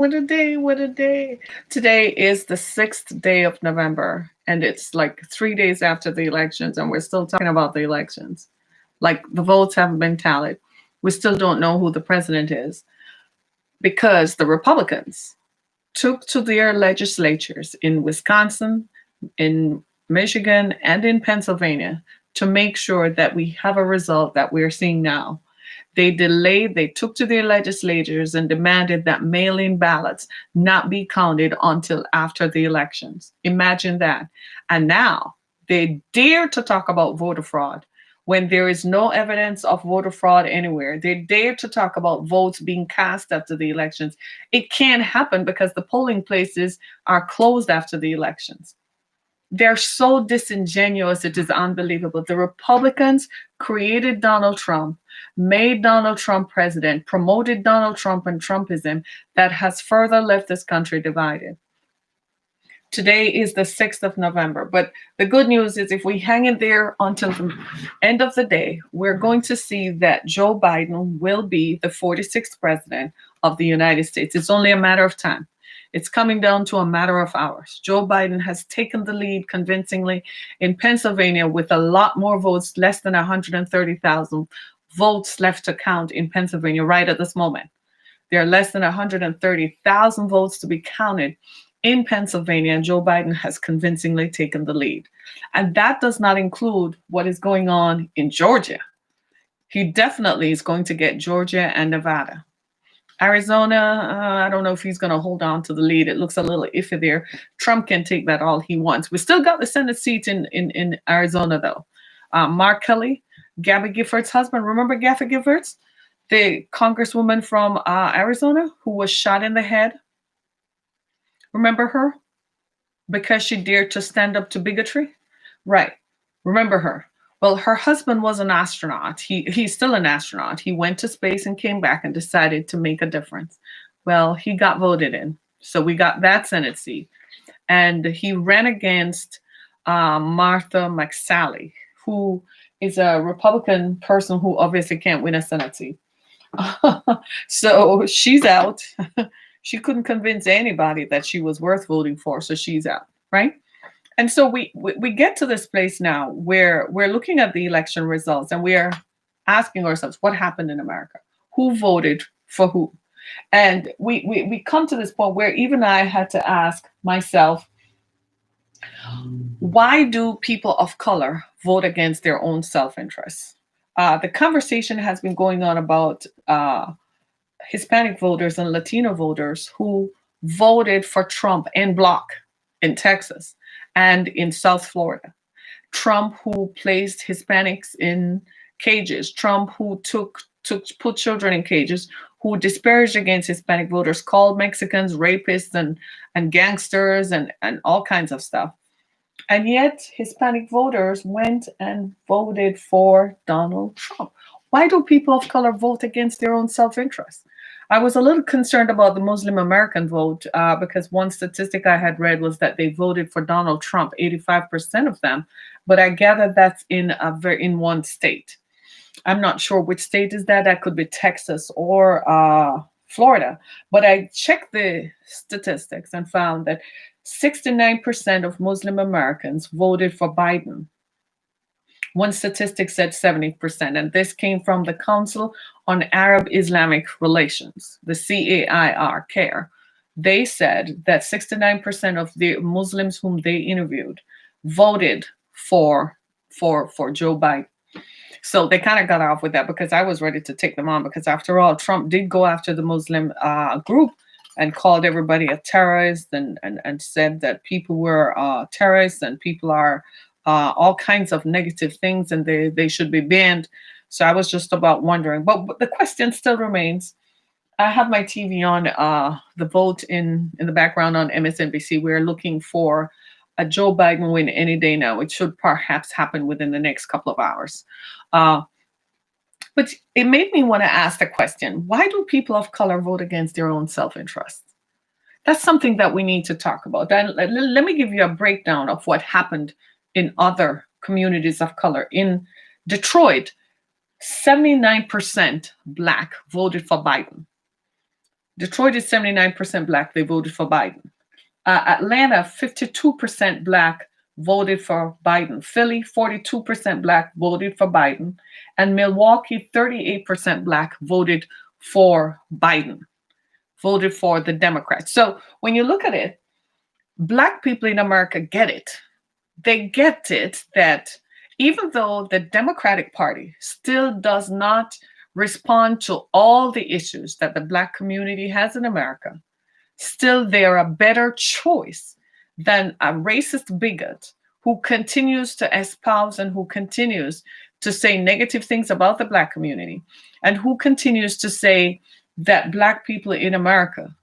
What a day, what a day. Today is the 6th day of November, and it's like 3 days after the elections, and we're still talking about the elections. Like the votes haven't been tallied. We still don't know who the president is because the Republicans took to their legislatures in Wisconsin, in Michigan, and in Pennsylvania to make sure that we have a result that we're seeing now. They took to their legislatures and demanded that mail in ballots not be counted until after the elections. Imagine that. And now they dare to talk about voter fraud when there is no evidence of voter fraud anywhere. They dare to talk about votes being cast after the elections. It can't happen because the polling places are closed after the elections. They're so disingenuous, it is unbelievable. The Republicans created Donald Trump, made Donald Trump president, promoted Donald Trump and Trumpism that has further left this country divided. Today is the 6th of November, but the good news is if we hang in there until the end of the day, we're going to see that Joe Biden will be the 46th president of the United States. It's only a matter of time. It's coming down to a matter of hours. Joe Biden has taken the lead convincingly in Pennsylvania with a lot more votes, less than 130,000 votes left to count in Pennsylvania right at this moment. There are less than 130,000 votes to be counted in Pennsylvania, and Joe Biden has convincingly taken the lead. And that does not include what is going on in Georgia. He definitely is going to get Georgia and Nevada. Arizona, I don't know if he's going to hold on to the lead. It looks a little iffy there. Trump can take that all he wants. We still got the Senate seat in Arizona, though. Mark Kelly, Gabby Giffords' husband. Remember Gabby Giffords, the congresswoman from Arizona who was shot in the head? Remember her? Because she dared to stand up to bigotry? Right. Remember her. Well, her husband was an astronaut. He's still an astronaut. He went to space and came back and decided to make a difference. Well, he got voted in. So we got that Senate seat. And he ran against Martha McSally, who is a Republican person who obviously can't win a Senate seat. So she's out. She couldn't convince anybody that she was worth voting for, so she's out, right? And so we get to this place now where we're looking at the election results and we're asking ourselves what happened in America, who voted for who, and we come to this point where even I had to ask myself, why do people of color vote against their own self-interest? The conversation has been going on about Hispanic voters and Latino voters who voted for Trump en bloc in Texas and in South Florida. Trump who placed Hispanics in cages. Trump who put children in cages. Who disparaged against Hispanic voters, called Mexicans rapists and gangsters and all kinds of stuff. And yet, Hispanic voters went and voted for Donald Trump. Why do people of color vote against their own self interest? I was a little concerned about the Muslim American vote because one statistic I had read was that they voted for Donald Trump, 85% of them. But I gather that's in one state. I'm not sure which state is that. That could be Texas or Florida. But I checked the statistics and found that 69% of Muslim Americans voted for Biden. One statistic said 70%, and this came from the Council on Arab Islamic Relations, the CAIR, CARE. They said that 69% of the Muslims whom they interviewed voted for Joe Biden. So they kind of got off with that because I was ready to take them on because after all, Trump did go after the Muslim group and called everybody a terrorist and said that people were terrorists and people are all kinds of negative things and they should be banned. So I was just about wondering, but the question still remains. I have my TV on the vote in the background on MSNBC. We're looking for a Joe Biden win any day now. It should perhaps happen within the next couple of hours. But it made me want to ask the question, why do people of color vote against their own self-interest? That's something that we need to talk about. And let me give you a breakdown of what happened in other communities of color. In Detroit, 79% Black voted for Biden. Detroit is 79% black. They voted for Biden. Atlanta, 52% black, voted for Biden. Philly, 42% black, voted for Biden. And Milwaukee, 38% black, voted for Biden, voted for the Democrats. So when you look at it, black people in America get it. They get it that even though the Democratic Party still does not respond to all the issues that the black community has in America, still they're a better choice than a racist bigot who continues to espouse and who continues to say negative things about the black community and who continues to say that black people in America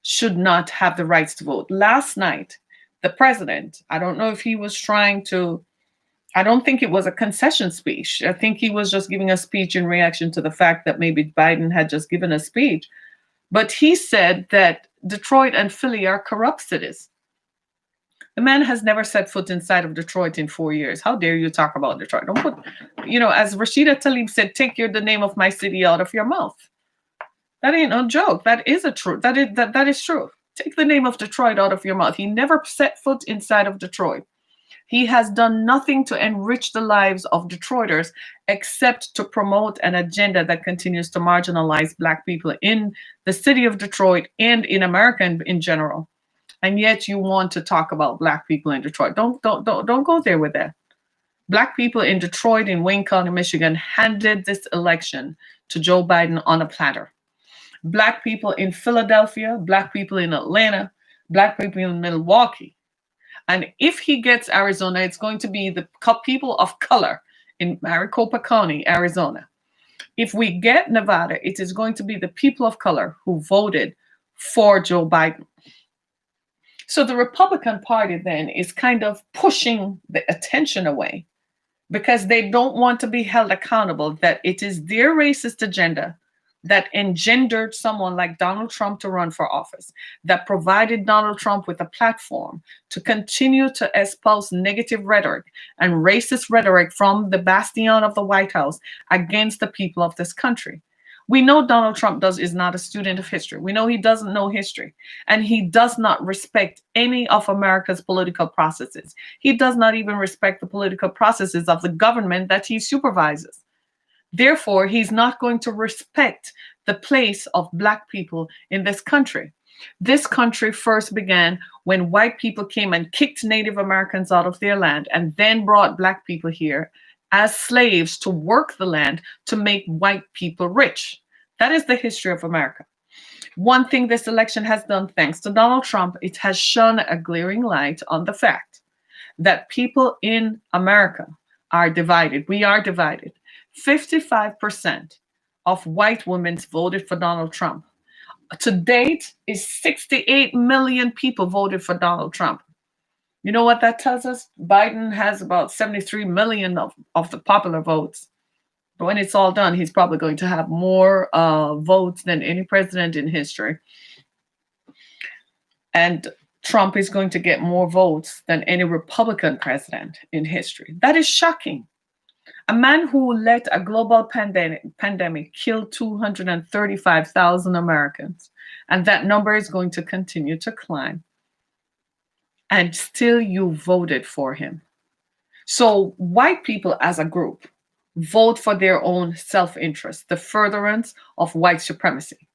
should not have the rights to vote. Last night, the president, I don't know if he was trying to, I don't think it was a concession speech. I think he was just giving a speech in reaction to the fact that maybe Biden had just given a speech. But he said that Detroit and Philly are corrupt cities. The man has never set foot inside of Detroit in 4 years. How dare you talk about Detroit? Don't put, as Rashida Tlaib said, take the name of my city out of your mouth. That ain't no joke. That is a truth. That is true. Take the name of Detroit out of your mouth. He never set foot inside of Detroit. He has done nothing to enrich the lives of Detroiters except to promote an agenda that continues to marginalize black people in the city of Detroit and in America in general. And yet you want to talk about black people in Detroit. Don't go there with that. Black people in Detroit, in Wayne County, Michigan, handed this election to Joe Biden on a platter. Black people in Philadelphia, black people in Atlanta, black people in Milwaukee. And if he gets Arizona, it's going to be the people of color in Maricopa County, Arizona. If we get Nevada, it is going to be the people of color who voted for Joe Biden. So the Republican Party then is kind of pushing the attention away because they don't want to be held accountable that it is their racist agenda that engendered someone like Donald Trump to run for office, that provided Donald Trump with a platform to continue to espouse negative rhetoric and racist rhetoric from the bastion of the White House against the people of this country. We know Donald Trump is not a student of history. We know he doesn't know history, and he does not respect any of America's political processes. He does not even respect the political processes of the government that he supervises. Therefore, he's not going to respect the place of black people in this country. This country first began when white people came and kicked Native Americans out of their land and then brought black people here as slaves to work the land to make white people rich. That is the history of America. One thing this election has done, thanks to Donald Trump, it has shone a glaring light on the fact that people in America are divided. We are divided. 55% of white women voted for Donald Trump. To date, is 68 million people voted for Donald Trump. You know what that tells us? Biden has about 73 million of the popular votes. But when it's all done, he's probably going to have more votes than any president in history. And Trump is going to get more votes than any Republican president in history. That is shocking. A man who let a global pandemic kill 235,000 Americans, and that number is going to continue to climb. And still you voted for him. So white people as a group vote for their own self-interest, the furtherance of white supremacy,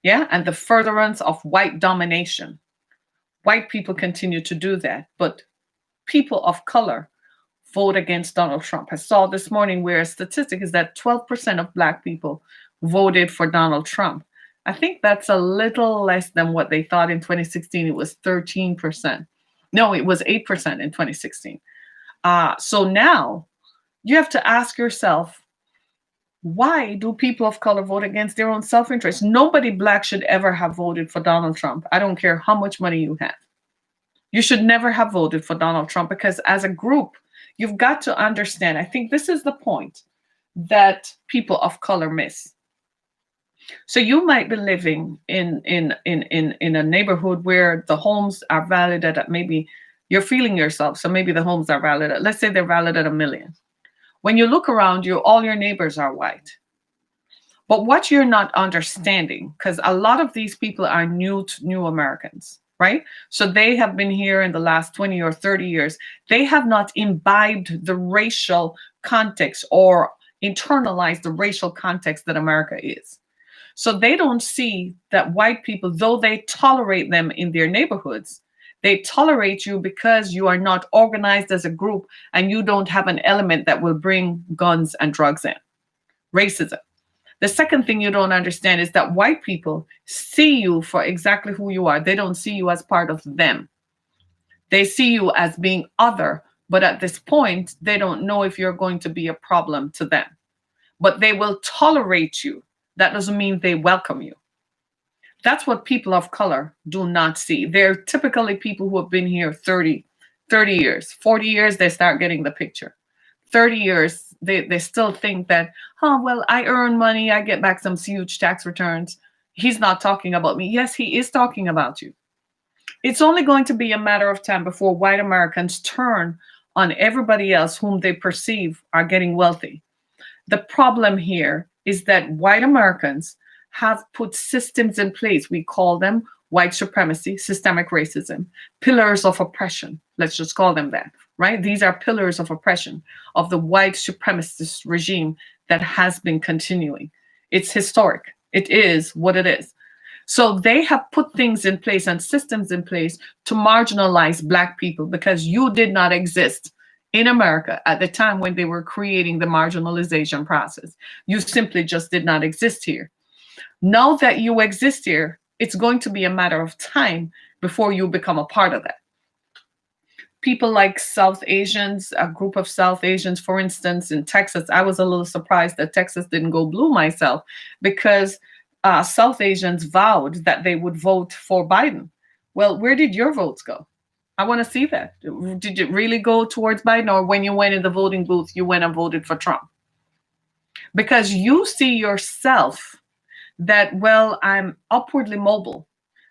and the furtherance of white domination. White people continue to do that, but people of color vote against Donald Trump. I saw this morning where a statistic is that 12% of black people voted for Donald Trump. I think that's a little less than what they thought in 2016. It was 13%. No, it was 8% in 2016. So now you have to ask yourself, why do people of color vote against their own self-interest? Nobody black should ever have voted for Donald Trump. I don't care how much money you have. You should never have voted for Donald Trump because as a group, you've got to understand, I think this is the point that people of color miss. So you might be living in a neighborhood where the homes are valued at, maybe you're feeling yourself, so maybe the homes are valued at, let's say they're valued at $1 million. When you look around you, all your neighbors are white. But what you're not understanding, because a lot of these people are new Americans, right? So they have been here in the last 20 or 30 years. They have not imbibed the racial context or internalized the racial context that America is. So they don't see that white people, though they tolerate them in their neighborhoods, they tolerate you because you are not organized as a group and you don't have an element that will bring guns and drugs in. Racism. The second thing you don't understand is that white people see you for exactly who you are. They don't see you as part of them. They see you as being other, but at this point, they don't know if you're going to be a problem to them. But they will tolerate you. That doesn't mean they welcome you. That's what people of color do not see. They're typically people who have been here 30 years, 40 years, they start getting the picture. 30 years, they still think that, oh, well, I earn money, I get back some huge tax returns. He's not talking about me. Yes, he is talking about you. It's only going to be a matter of time before white Americans turn on everybody else whom they perceive are getting wealthy. The problem here is that white Americans have put systems in place. We call them white supremacy, systemic racism, pillars of oppression. Let's just call them that, right? These are pillars of oppression of the white supremacist regime that has been continuing. It's historic. It is what it is. So they have put things in place and systems in place to marginalize Black people because you did not exist in America at the time when they were creating the marginalization process. You simply just did not exist here. Now that you exist here, it's going to be a matter of time before you become a part of that. People like South Asians, a group of South Asians, for instance, in Texas, I was a little surprised that Texas didn't go blue myself because South Asians vowed that they would vote for Biden. Well, where did your votes go? I want to see that. Did it really go towards Biden, or when you went in the voting booth, you went and voted for Trump? Because you see yourself that, well, I'm upwardly mobile,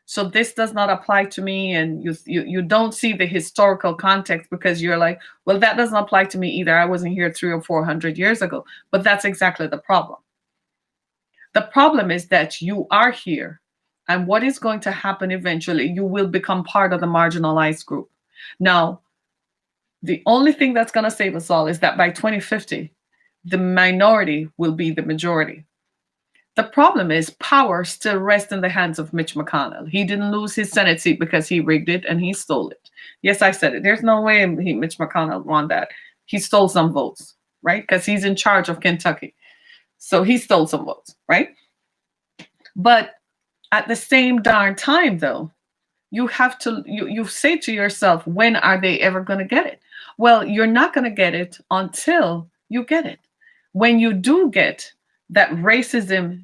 so this does not apply to me, and you don't see the historical context because you're like, well, that doesn't apply to me either. I wasn't here 300 or 400 years ago. But that's exactly the problem. The problem is that you are here, and what is going to happen eventually, you will become part of the marginalized group. Now, the only thing that's going to save us all is that by 2050, the minority will be the majority. The problem is power still rests in the hands of Mitch McConnell. He didn't lose his Senate seat because he rigged it and he stole it. Yes, I said it. There's no way Mitch McConnell won that. He stole some votes, right? Because he's in charge of Kentucky. So he stole some votes, right? But at the same darn time, though, you have to, you say to yourself, when are they ever going to get it? Well, you're not going to get it until you get it. When you do get that, racism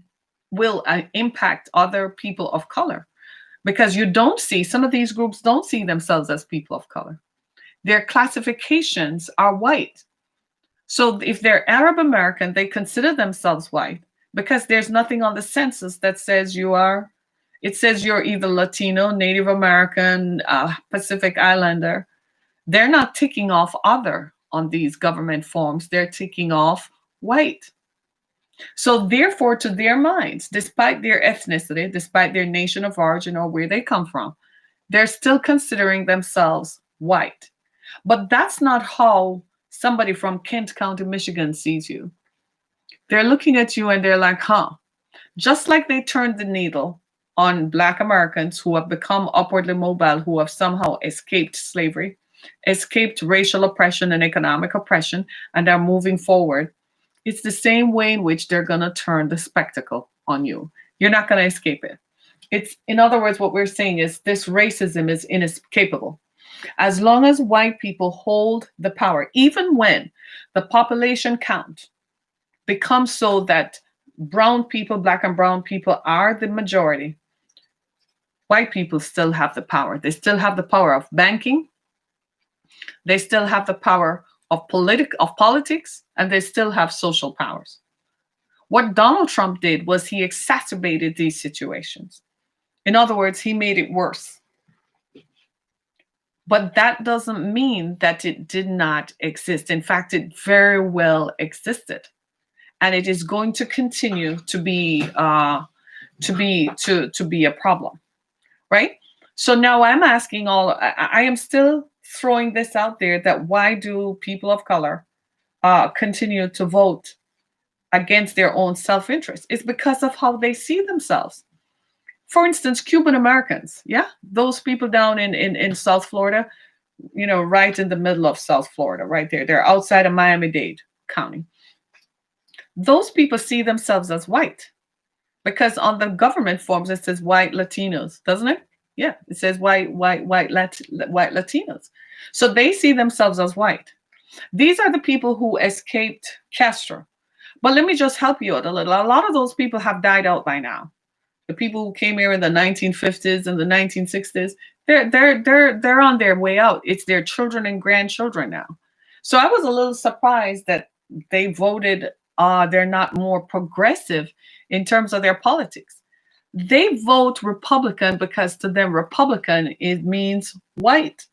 will impact other people of color, because you don't see, some of these groups don't see themselves as people of color. Their classifications are white. So if they're Arab American, they consider themselves white because there's nothing on the census that says you are. It says you're either Latino, Native American, Pacific Islander. They're not ticking off other on these government forms. They're ticking off white. So therefore, to their minds, despite their ethnicity, despite their nation of origin or where they come from, they're still considering themselves white. But that's not how somebody from Kent County, Michigan sees you. They're looking at you and they're like, huh. Just like they turned the needle on Black Americans who have become upwardly mobile, who have somehow escaped slavery, escaped racial oppression and economic oppression, and are moving forward. It's the same way in which they're going to turn the spectacle on you. You're not going to escape it. It's, in other words, what we're saying is this racism is inescapable. As long as white people hold the power, even when the population count becomes so that brown people, Black and brown people are the majority, white people still have the power. They still have the power of banking. They still have the power of politics, and they still have social powers. What Donald Trump did was he exacerbated these situations. In other words, he made it worse. But that doesn't mean that it did not exist. In fact, it very well existed. and it is going to continue to be a problem, right? So now I'm asking all. I am still throwing this out there, that why do people of color continue to vote against their own self-interest? It's because of how they see themselves. For instance, Cuban Americans, yeah, those people down in South Florida, right in the middle of South Florida, right there. They're outside of Miami-Dade County. Those people see themselves as white because on the government forms it says white Latinos, doesn't it? Yeah, it says white Latinos. So they see themselves as white. These are the people who escaped Castro. But let me just help you out a little. A lot of those people have died out by now. The people who came here in the 1950s and the 1960s, they're on their way out. It's their children and grandchildren now. So I was a little surprised that they voted. They're not more progressive in terms of their politics. They vote Republican because to them Republican it means white.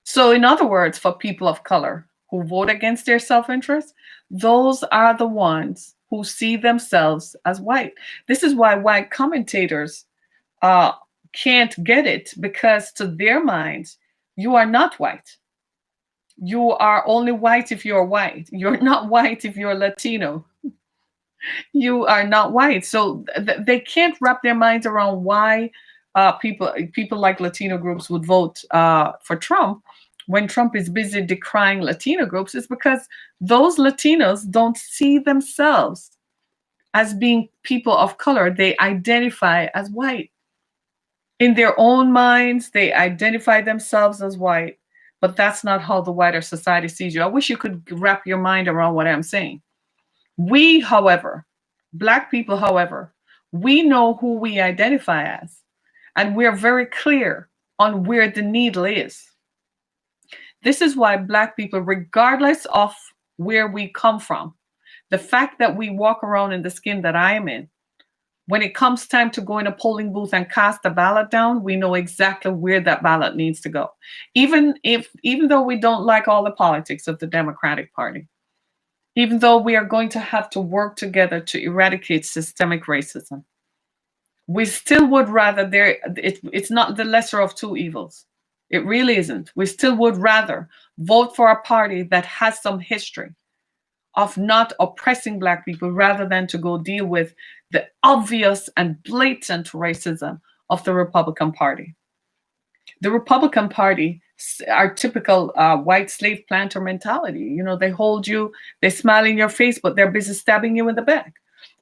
So in other words, for people of color who vote against their self-interest, those are the ones who see themselves as white. This is why white commentators can't get it, because to their minds, you are not white. You are only white if you're white. You're not white if you're Latino. You are not white. So they can't wrap their minds around why people like Latino groups would vote for Trump when Trump is busy decrying Latino groups. It's because those Latinos don't see themselves as being people of color. They identify as white. In their own minds, they identify themselves as white, but that's not how the wider society sees you. I wish you could wrap your mind around what I'm saying. We, however, Black people, however, we know who we identify as, and we're very clear on where the needle is. This is why Black people, regardless of where we come from, the fact that we walk around in the skin that I am in, when it comes time to go in a polling booth and cast a ballot down, we know exactly where that ballot needs to go. Even though we don't like all the politics of the Democratic Party, even though we are going to have to work together to eradicate systemic racism, we still would rather it's not the lesser of two evils. It really isn't. We still would rather vote for a party that has some history of not oppressing Black people rather than to go deal with the obvious and blatant racism of the Republican Party. The Republican Party are typical white slave planter mentality. You know, they hold you, they smile in your face, but they're busy stabbing you in the back.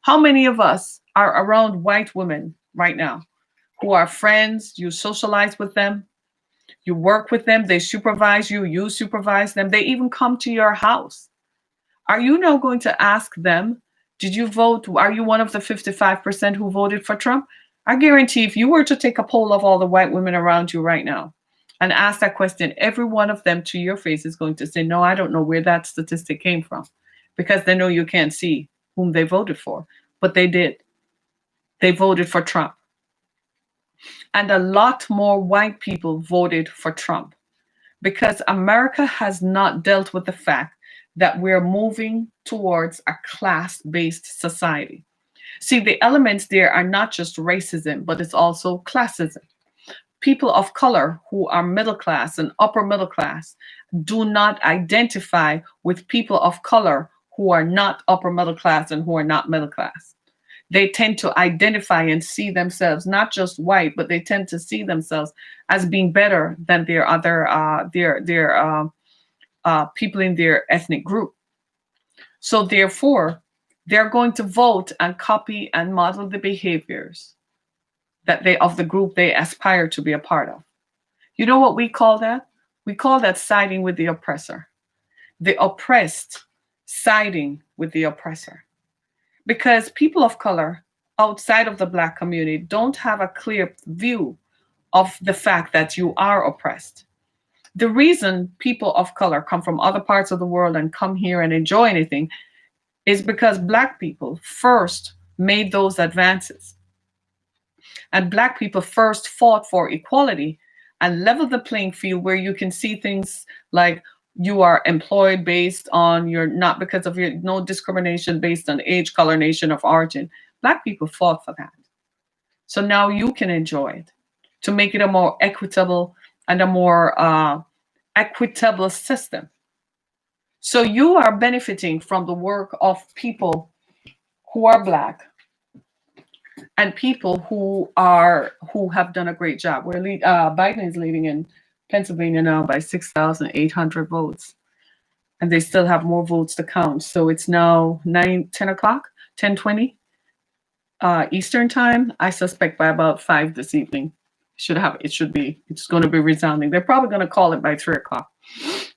How many of us are around white women right now who are friends? You socialize with them, you work with them, they supervise you, you supervise them, they even come to your house. Are you now going to ask them, did you vote? Are you one of the 55% who voted for Trump? I guarantee if you were to take a poll of all the white women around you right now and ask that question, every one of them to your face is going to say, no, I don't know where that statistic came from, because they know you can't see whom they voted for. But they did. They voted for Trump. And a lot more white people voted for Trump because America has not dealt with the fact that we're moving towards a class-based society. See, the elements there are not just racism, but it's also classism. People of color who are middle class and upper middle class do not identify with people of color who are not upper middle class and who are not middle class. They tend to identify and see themselves not just white, but they tend to see themselves as being better than their other people in their ethnic group. So therefore, they're going to vote and copy and model the behaviors that of the group they aspire to be a part of. You know what we call that? We call that siding with the oppressor. The oppressed siding with the oppressor. Because people of color outside of the Black community don't have a clear view of the fact that you are oppressed. The reason people of color come from other parts of the world and come here and enjoy anything is because Black people first made those advances. And Black people first fought for equality and leveled the playing field where you can see things like You are employed based on your, not because of your, no discrimination based on age, color, nation of origin. Black people fought for that. So now you can enjoy it, to make it a more equitable and a more equitable system. So you are benefiting from the work of people who are black and people who have done a great job. Biden is leading in Pennsylvania now by 6,800 votes, and they still have more votes to count. So it's now 10 o'clock, 10:20 Eastern time. I suspect by about 5 this evening, it's going to be resounding. They're probably going to call it by 3 o'clock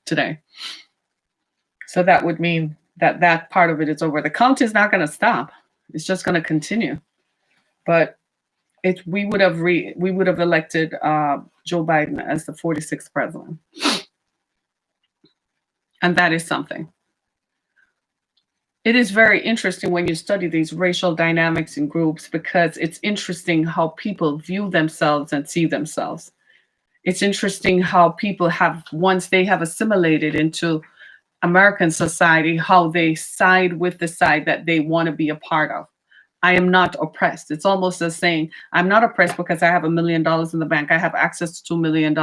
today. So that would mean that that part of it is over. The count is not going to stop. It's just going to continue. But we would have elected Joe Biden as the 46th president, and that is something. It is very interesting when you study these racial dynamics in groups, because it's interesting how people view themselves and see themselves. It's interesting how people have, once they have assimilated into American society, how they side with the side that they want to be a part of. I am not oppressed. It's almost as saying, I'm not oppressed because I have $1 million in the bank. I have access to $2 million.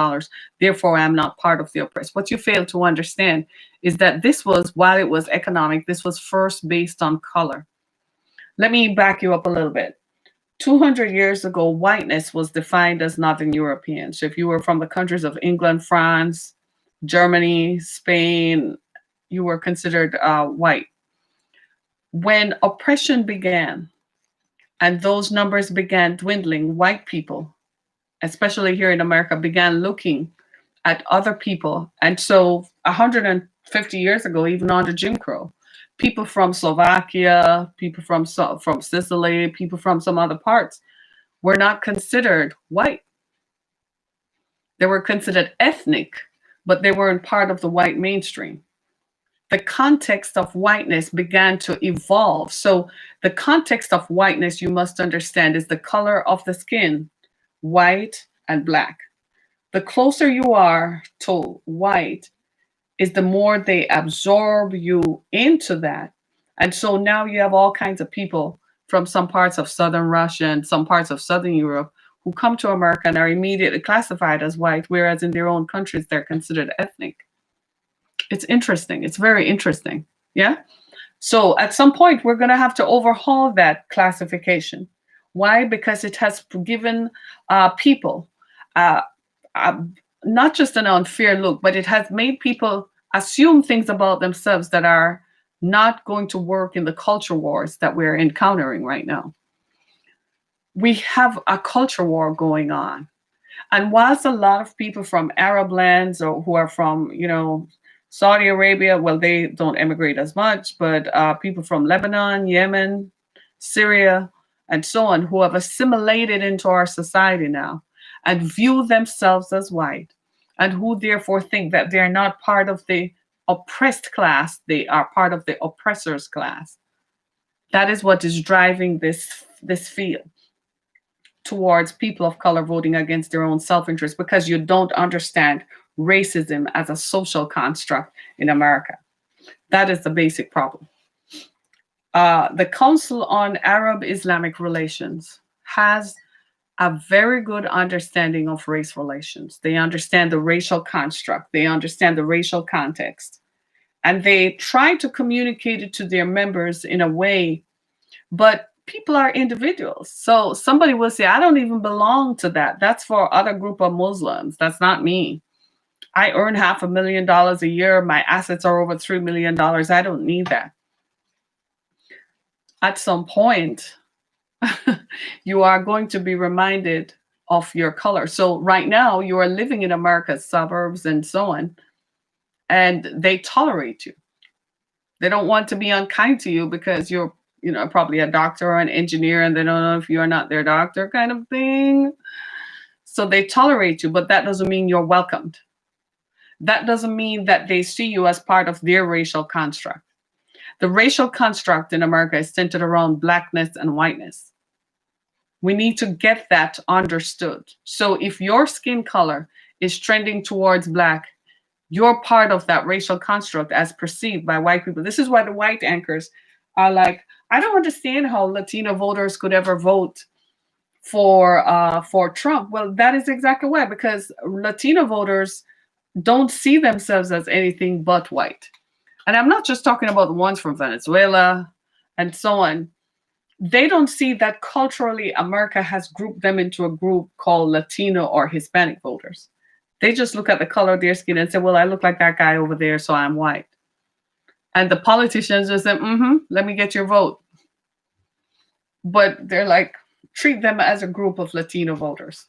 Therefore, I'm not part of the oppressed. What you fail to understand is that this was, while it was economic, this was first based on color. Let me back you up a little bit. 200 years ago, whiteness was defined as Northern European. So if you were from the countries of England, France, Germany, Spain, you were considered white. When oppression began, and those numbers began dwindling, white people, especially here in America, began looking at other people. And so 150 years ago, even under Jim Crow, people from Slovakia, people from Sicily, people from some other parts were not considered white. They were considered ethnic, but they weren't part of the white mainstream. The context of whiteness began to evolve. So the context of whiteness, you must understand, is the color of the skin, white and black. The closer you are to white is the more they absorb you into that. And so now you have all kinds of people from some parts of Southern Russia and some parts of Southern Europe who come to America and are immediately classified as white, whereas in their own countries, they're considered ethnic. It's interesting. It's very interesting. Yeah. So at some point, we're going to have to overhaul that classification. Why? Because it has given people not just an unfair look, but it has made people assume things about themselves that are not going to work in the culture wars that we're encountering right now. We have a culture war going on. And whilst a lot of people from Arab lands or who are from, Saudi Arabia, well, they don't emigrate as much, but people from Lebanon, Yemen, Syria, and so on, who have assimilated into our society now and view themselves as white, and who therefore think that they're not part of the oppressed class, they are part of the oppressor's class. That is what is driving this field towards people of color voting against their own self-interest, because you don't understand racism as a social construct in America. That is the basic problem. The Council on Arab Islamic Relations has a very good understanding of race relations. They understand the racial construct. They understand the racial context. And they try to communicate it to their members in a way, but people are individuals. So somebody will say, I don't even belong to that. That's for other group of Muslims. That's not me. I earn $500,000 a year. My assets are over $3 million. I don't need that. At some point, you are going to be reminded of your color. So right now, you are living in America's suburbs and so on, and they tolerate you. They don't want to be unkind to you because you're, probably a doctor or an engineer, and they don't know if you're not their doctor, kind of thing. So they tolerate you, but that doesn't mean you're welcomed. That doesn't mean that they see you as part of their racial construct. The racial construct in America is centered around blackness and whiteness. We need to get that understood. So if your skin color is trending towards black, You're part of that racial construct as perceived by white people. This is why the white anchors are like, I don't understand how Latino voters could ever vote for Trump. Well, that is exactly why, because Latino voters don't see themselves as anything but white. And I'm not just talking about the ones from Venezuela and so on. They don't see that culturally America has grouped them into a group called Latino or Hispanic voters. They just look at the color of their skin and say, well, I look like that guy over there, so I'm white. And the politicians just say, let me get your vote. But they're like, treat them as a group of Latino voters.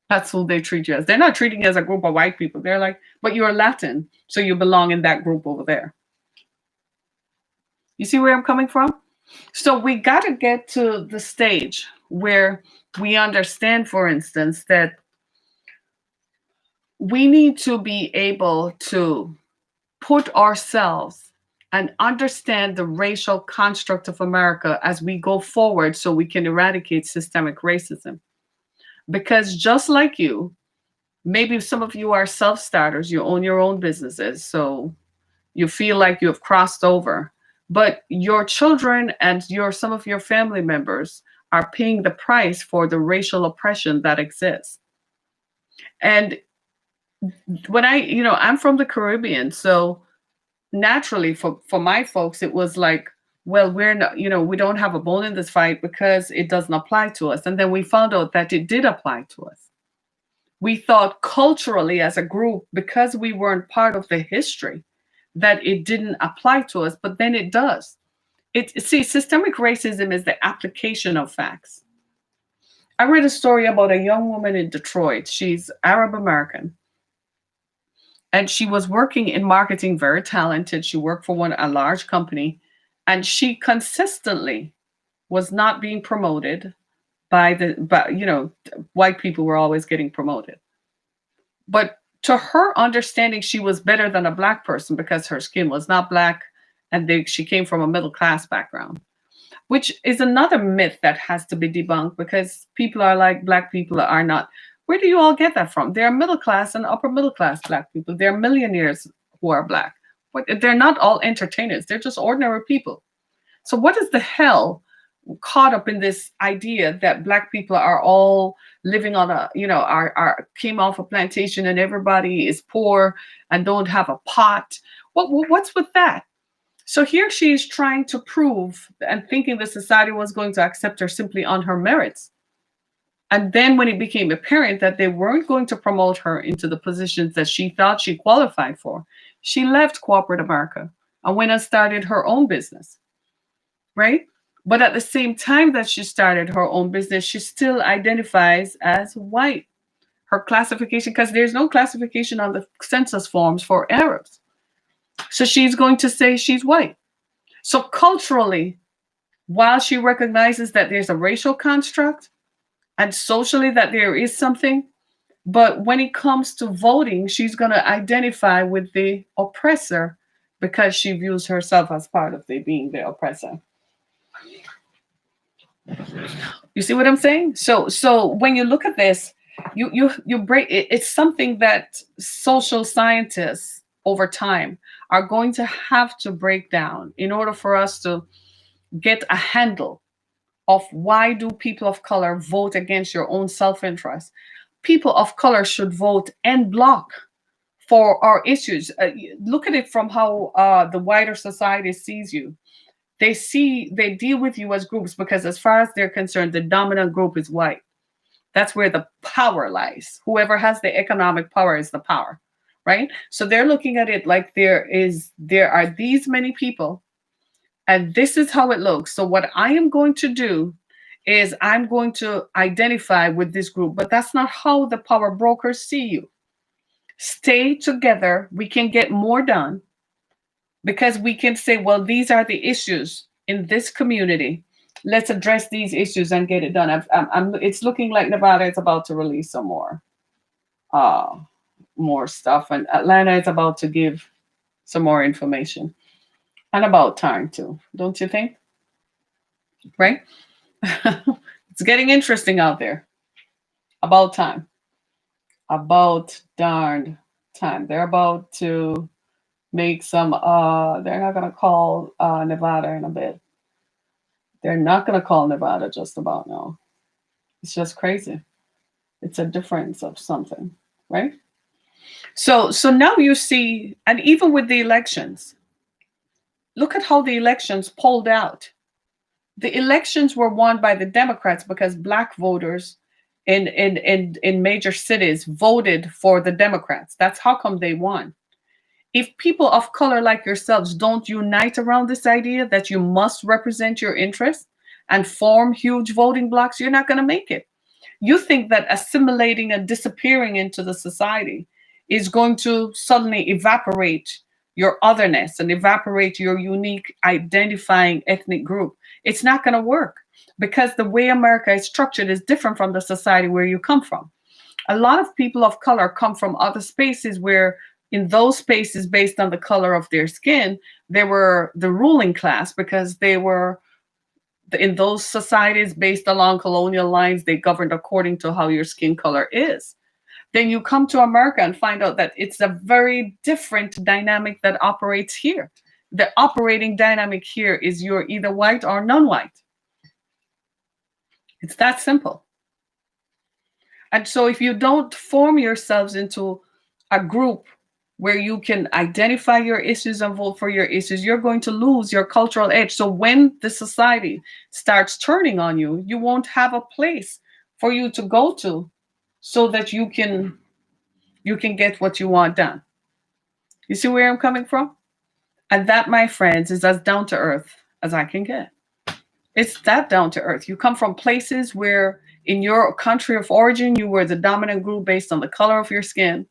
That's who they treat you as. They're not treating you as a group of white people. They're like, but you're Latin, so you belong in that group over there. You see where I'm coming from? So we got to get to the stage where we understand, for instance, that we need to be able to put ourselves and understand the racial construct of America as we go forward so we can eradicate systemic racism. Because just like you, maybe some of you are self-starters, you own your own businesses, so you feel like you have crossed over. But your children and some of your family members are paying the price for the racial oppression that exists. And when I'm from the Caribbean, so naturally for my folks, it was like, well, we're not, we don't have a bone in this fight because it doesn't apply to us. And then we found out that it did apply to us. We thought culturally as a group, because we weren't part of the history, that it didn't apply to us, but then it does. See, systemic racism is the application of facts. I read a story about a young woman in Detroit. She's Arab American. And she was working in marketing, very talented. She worked for a large company, and she consistently was not being promoted by white people were always getting promoted. But to her understanding, she was better than a black person because her skin was not black and she came from a middle class background, which is another myth that has to be debunked, because people are like, black people are not. Where do you all get that from? There are middle class and upper middle class black people. There are millionaires who are black. They're not all entertainers. They're just ordinary people. So what is the hell caught up in this idea that black people are all living on came off a plantation and everybody is poor and don't have a pot? What's with that? So here she is trying to prove and thinking the society was going to accept her simply on her merits. And then when it became apparent that they weren't going to promote her into the positions that she thought she qualified for, she left corporate America and went and started her own business, right? But at the same time that she started her own business, she still identifies as white. Her classification, because there's no classification on the census forms for Arabs. So she's going to say she's white. So culturally, while she recognizes that there's a racial construct and socially that there is something, but when it comes to voting, she's going to identify with the oppressor because she views herself as part of being the oppressor. You see what I'm saying? So when you look at this, you break it. It's something that social scientists over time are going to have to break down in order for us to get a handle of why do people of color vote against your own self-interest. People of color should vote en bloc for our issues. Look at it from how the wider society sees you. They deal with you as groups because as far as they're concerned, the dominant group is white. That's where the power lies. Whoever has the economic power is the power, right? So they're looking at it like there are these many people and this is how it looks. So what I am going to do is I'm going to identify with this group, but that's not how the power brokers see you. Stay together. We can get more done because we can say, well, these are the issues in this community. Let's address these issues and get it done. It's looking like Nevada is about to release some more stuff, and Atlanta is about to give some more information. And about time too, don't you think? Right? It's getting interesting out there. About time. About darned time. They're about to make some, they're not going to call Nevada in a bit. They're not going to call Nevada just about now. It's just crazy. It's a difference of something, right? So now you see, and even with the elections, look at how the elections pulled out. The elections were won by the Democrats because black voters in major cities voted for the Democrats. That's how come they won. If people of color like yourselves don't unite around this idea that you must represent your interests and form huge voting blocks, you're not going to make it. You think that assimilating and disappearing into the society is going to suddenly evaporate your otherness and evaporate your unique identifying ethnic group. It's not going to work because the way America is structured is different from the society where you come from. A lot of people of color come from other spaces where, in those spaces, based on the color of their skin, they were the ruling class because they were in those societies based along colonial lines. They governed according to how your skin color is. Then you come to America and find out that it's a very different dynamic that operates here. The operating dynamic here is you're either white or non-white. It's that simple. And so if you don't form yourselves into a group where you can identify your issues and vote for your issues, you're going to lose your cultural edge. So when the society starts turning on you, you won't have a place for you to go to so that you can get what you want done. You see where I'm coming from? And that, my friends, is as down to earth as I can get. It's that down to earth. You come from places where in your country of origin, you were the dominant group based on the color of your skin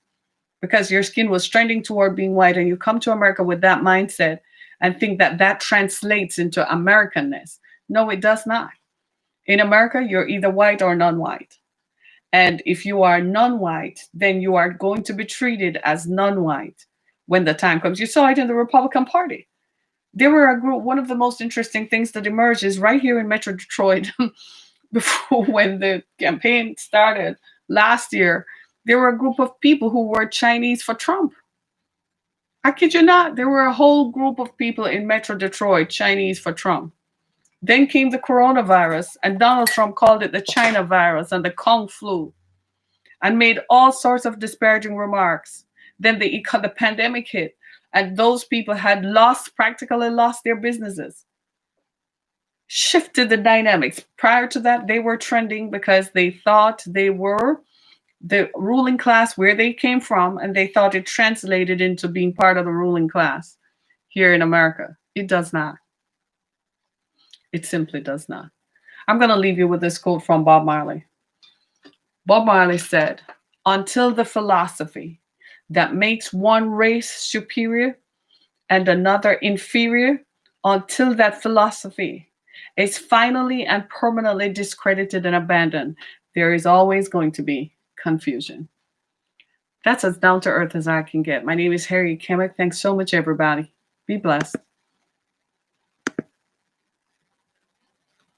because your skin was trending toward being white, and you come to America with that mindset and think that that translates into Americanness. No, it does not. In America, you're either white or non-white. And if you are non-white, then you are going to be treated as non-white when the time comes. You saw it in the Republican Party. There were a group, one of the most interesting things that emerged is right here in Metro Detroit, before when the campaign started last year, there were a group of people who were Chinese for Trump. I kid you not, there were a whole group of people in Metro Detroit, Chinese for Trump. Then came the coronavirus, and Donald Trump called it the China virus and the Kung flu, and made all sorts of disparaging remarks. Then the pandemic hit, and those people had practically lost their businesses. Shifted the dynamics. Prior to that, they were trending because they thought they were the ruling class where they came from, and they thought it translated into being part of the ruling class here in America. It does not. It simply does not. I'm going to leave you with this quote from Bob Marley. Bob Marley said, "Until the philosophy that makes one race superior and another inferior, until that philosophy is finally and permanently discredited and abandoned, there is always going to be confusion." That's as down to earth as I can get. My name is Harriet Kemick. Thanks so much, everybody. Be blessed.